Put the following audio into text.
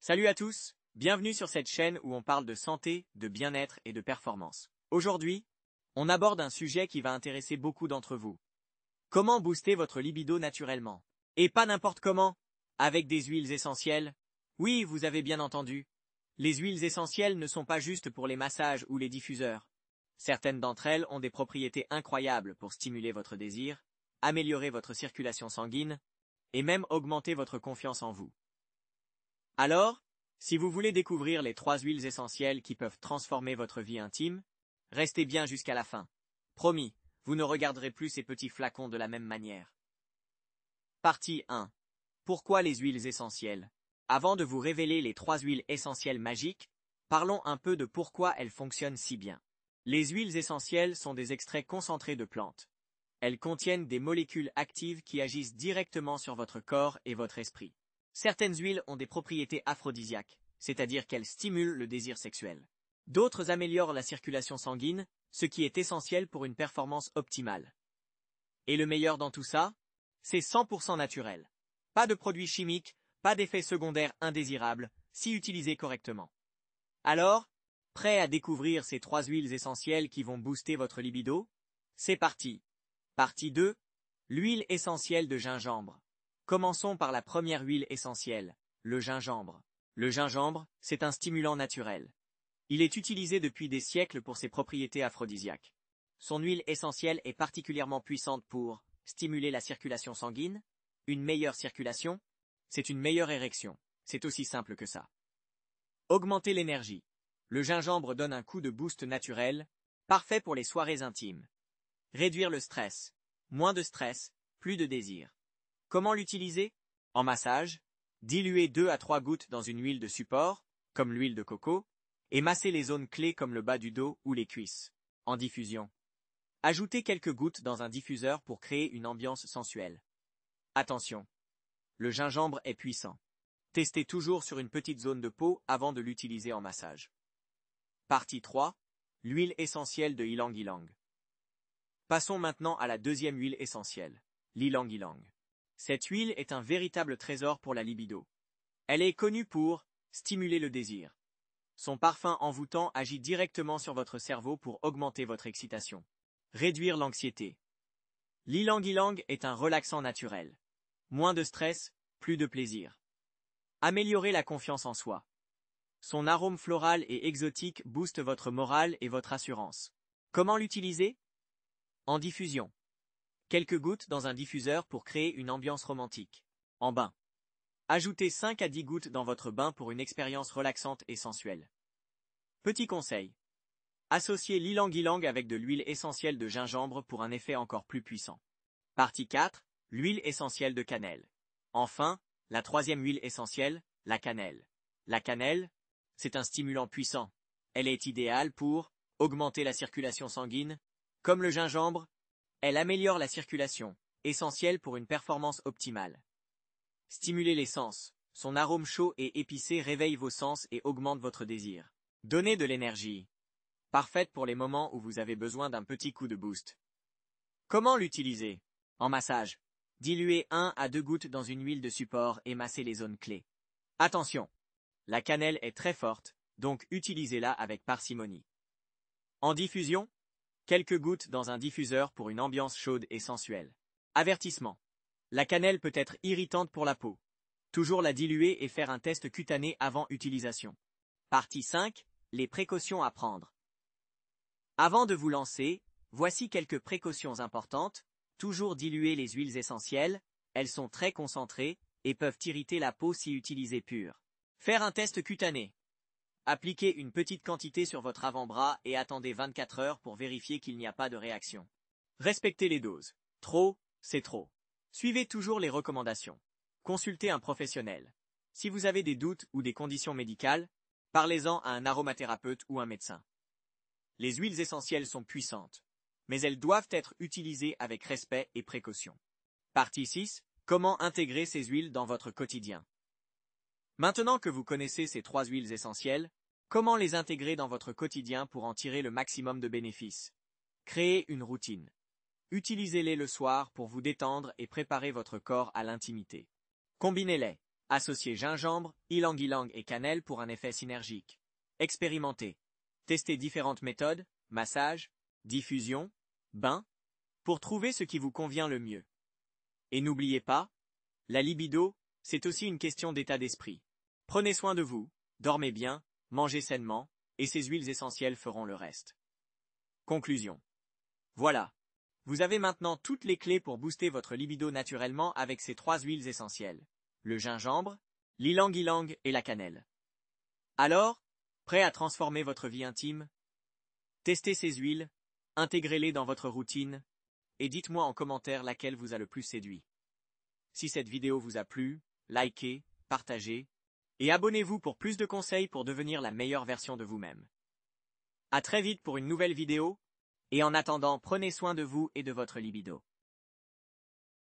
Salut à tous, bienvenue sur cette chaîne où on parle de santé, de bien-être et de performance. Aujourd'hui, on aborde un sujet qui va intéresser beaucoup d'entre vous. Comment booster votre libido naturellement? Et pas n'importe comment, avec des huiles essentielles. Oui, vous avez bien entendu. Les huiles essentielles ne sont pas juste pour les massages ou les diffuseurs. Certaines d'entre elles ont des propriétés incroyables pour stimuler votre désir, améliorer votre circulation sanguine, et même augmenter votre confiance en vous. Alors, si vous voulez découvrir les 3 huiles essentielles qui peuvent transformer votre vie intime, restez bien jusqu'à la fin. Promis, vous ne regarderez plus ces petits flacons de la même manière. Partie 1. Pourquoi les huiles essentielles? Avant de vous révéler les 3 huiles essentielles magiques, parlons un peu de pourquoi elles fonctionnent si bien. Les huiles essentielles sont des extraits concentrés de plantes. Elles contiennent des molécules actives qui agissent directement sur votre corps et votre esprit. Certaines huiles ont des propriétés aphrodisiaques, c'est-à-dire qu'elles stimulent le désir sexuel. D'autres améliorent la circulation sanguine, ce qui est essentiel pour une performance optimale. Et le meilleur dans tout ça, c'est 100% naturel. Pas de produits chimiques, pas d'effets secondaires indésirables, si utilisés correctement. Alors, prêt à découvrir ces 3 huiles essentielles qui vont booster votre libido? C'est parti. Partie 2. L'huile essentielle de gingembre. Commençons par la première huile essentielle, le gingembre. Le gingembre, c'est un stimulant naturel. Il est utilisé depuis des siècles pour ses propriétés aphrodisiaques. Son huile essentielle est particulièrement puissante pour stimuler la circulation sanguine, une meilleure circulation, c'est une meilleure érection, c'est aussi simple que ça. Augmenter l'énergie. Le gingembre donne un coup de boost naturel, parfait pour les soirées intimes. Réduire le stress. Moins de stress, plus de désir. Comment l'utiliser? En massage, diluez 2 à 3 gouttes dans une huile de support, comme l'huile de coco, et massez les zones clés comme le bas du dos ou les cuisses. En diffusion. Ajoutez quelques gouttes dans un diffuseur pour créer une ambiance sensuelle. Attention, le gingembre est puissant. Testez toujours sur une petite zone de peau avant de l'utiliser en massage. Partie 3. L'huile essentielle de ylang-ylang. Passons maintenant à la deuxième huile essentielle, l'ylang-ylang. Cette huile est un véritable trésor pour la libido. Elle est connue pour stimuler le désir. Son parfum envoûtant agit directement sur votre cerveau pour augmenter votre excitation. Réduire l'anxiété. L'ylang-ylang est un relaxant naturel. Moins de stress, plus de plaisir. Améliorer la confiance en soi. Son arôme floral et exotique booste votre morale et votre assurance. Comment l'utiliser? En diffusion. Quelques gouttes dans un diffuseur pour créer une ambiance romantique. En bain. Ajoutez 5 à 10 gouttes dans votre bain pour une expérience relaxante et sensuelle. Petit conseil. Associez l'ylang-ylang avec de l'huile essentielle de gingembre pour un effet encore plus puissant. Partie 4. L'huile essentielle de cannelle. Enfin, la troisième huile essentielle, la cannelle. La cannelle, c'est un stimulant puissant. Elle est idéale pour augmenter la circulation sanguine. Comme le gingembre, elle améliore la circulation, essentielle pour une performance optimale. Stimuler les sens. Son arôme chaud et épicé réveille vos sens et augmente votre désir. Donner de l'énergie. Parfaite pour les moments où vous avez besoin d'un petit coup de boost. Comment l'utiliser? En massage. Diluez 1 à 2 gouttes dans une huile de support et massez les zones clés. Attention! La cannelle est très forte, donc utilisez-la avec parcimonie. En diffusion, quelques gouttes dans un diffuseur pour une ambiance chaude et sensuelle. Avertissement. La cannelle peut être irritante pour la peau. Toujours la diluer et faire un test cutané avant utilisation. Partie 5. Les précautions à prendre. Avant de vous lancer, voici quelques précautions importantes. Toujours diluer les huiles essentielles, elles sont très concentrées et peuvent irriter la peau si utilisées pures. Faire un test cutané. Appliquez une petite quantité sur votre avant-bras et attendez 24 heures pour vérifier qu'il n'y a pas de réaction. Respectez les doses. Trop, c'est trop. Suivez toujours les recommandations. Consultez un professionnel. Si vous avez des doutes ou des conditions médicales, parlez-en à un aromathérapeute ou un médecin. Les huiles essentielles sont puissantes, mais elles doivent être utilisées avec respect et précaution. Partie 6. Comment intégrer ces huiles dans votre quotidien? Maintenant que vous connaissez ces 3 huiles essentielles, comment les intégrer dans votre quotidien pour en tirer le maximum de bénéfices? Créez une routine. Utilisez-les le soir pour vous détendre et préparer votre corps à l'intimité. Combinez-les. Associez gingembre, ylang-ylang et cannelle pour un effet synergique. Expérimentez. Testez différentes méthodes, massage, diffusion, bain, pour trouver ce qui vous convient le mieux. Et n'oubliez pas, la libido, c'est aussi une question d'état d'esprit. Prenez soin de vous, dormez bien, mangez sainement, et ces huiles essentielles feront le reste. Conclusion. Voilà. Vous avez maintenant toutes les clés pour booster votre libido naturellement avec ces 3 huiles essentielles. Le gingembre, l'ylang-ylang et la cannelle. Alors, prêt à transformer votre vie intime? Testez ces huiles, intégrez-les dans votre routine, et dites-moi en commentaire laquelle vous a le plus séduit. Si cette vidéo vous a plu, likez, partagez, et abonnez-vous pour plus de conseils pour devenir la meilleure version de vous-même. À très vite pour une nouvelle vidéo, et en attendant, prenez soin de vous et de votre libido.